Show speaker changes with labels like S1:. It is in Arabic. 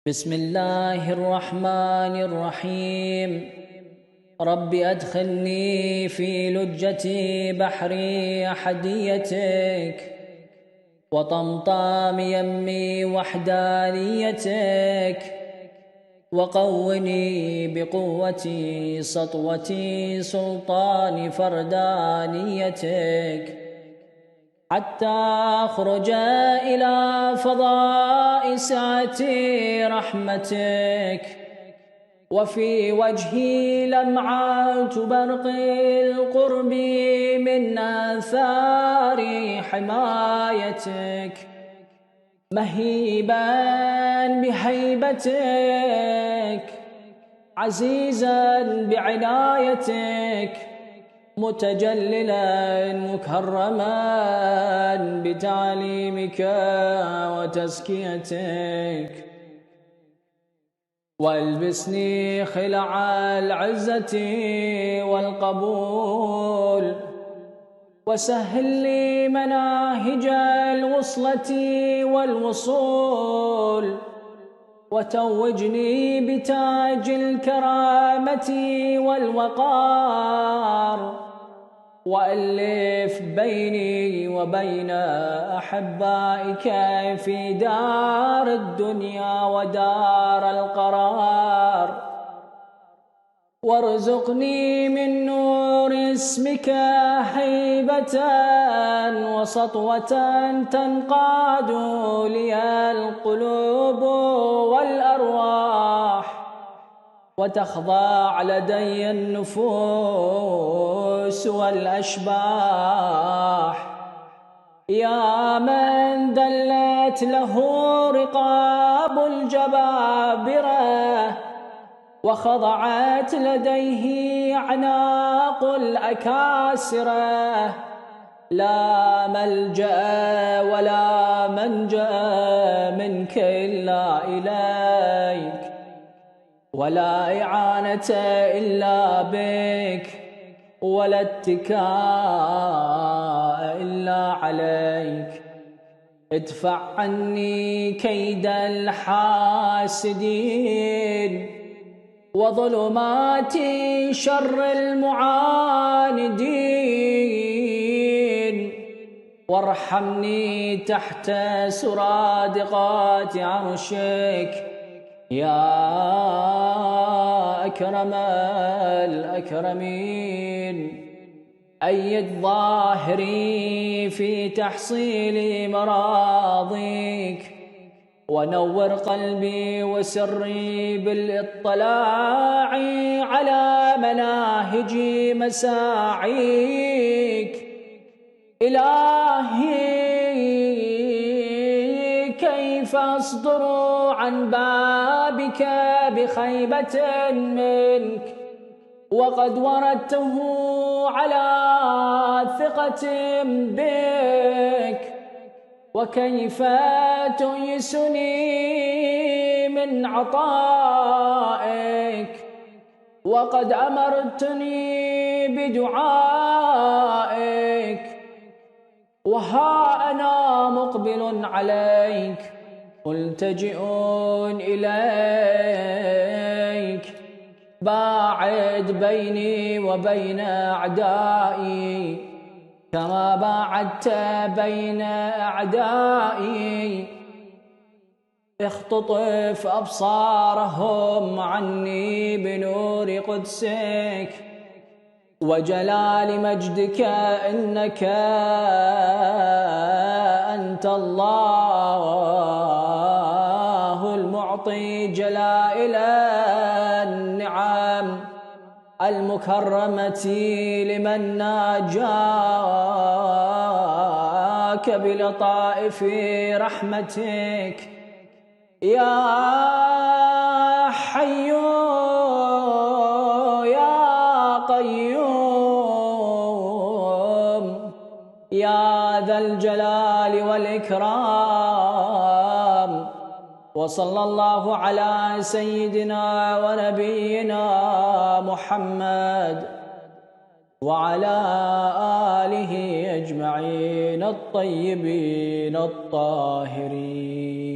S1: بسم الله الرحمن الرحيم. رب أدخلني في لجة بحر أحديتك وطمطام يمي وحدانيتك، وقوني بقوة سطوة سلطان فردانيتك، حتى أخرج إلى فضاء سعة رحمتك، وفي وجهي لمعة برق القرب من آثار حمايتك، مهيبا بهيبتك، عزيزا بعنايتك، متجللا مكرما بتعليمك وتزكيتك، والبسني خلع العزة والقبول، وسهل لي مناهج الوصلة والوصول، وتوجني بتاج الكرامة والوقار، وألف بيني وبين أحبائك في دار الدنيا ودار القرار، وارزقني من نور اسمك هيبة وسطوة تنقاد لي القلوب والأرواح، وتخضع لدي النفوس والأشباح، يا من دلت له رقاب الجبابرة وخضعت لديه أعناق الأكاسرة، لا ملجأ ولا منجأ منك إلا إليك، ولا إعانة إلا بك، ولا اتكاء إلا عليك. ادفع عني كيد الحاسدين وظلمات شر المعاندين، وارحمني تحت سرادقات عرشك يا أكرم الأكرمين. أيد ظاهري في تحصيل مراضيك، ونور قلبي وسري بالاطلاع على مناهج مساعيك. إلهي كيف أصدر عن بابك بخيبة منك وقد وردته على ثقة بك، وكيف تؤيسني من عطائك وقد أمرتني بدعائك، وها أنا مقبل عليك ملتجئ إليك، باعد بيني وبين أعدائي كما باعدت بين أعدائي، اختطف أبصارهم عني بنور قدسك وجلال مجدك، إنك أنت الله المعطي جلائل النعم المكرمة لمن ناجاك بلطائف رحمتك، يا حي يا قيوم يا ذا الجلال والإكرام. وصلى الله على سيدنا ونبينا محمد وعلى آله أجمعين الطيبين الطاهرين.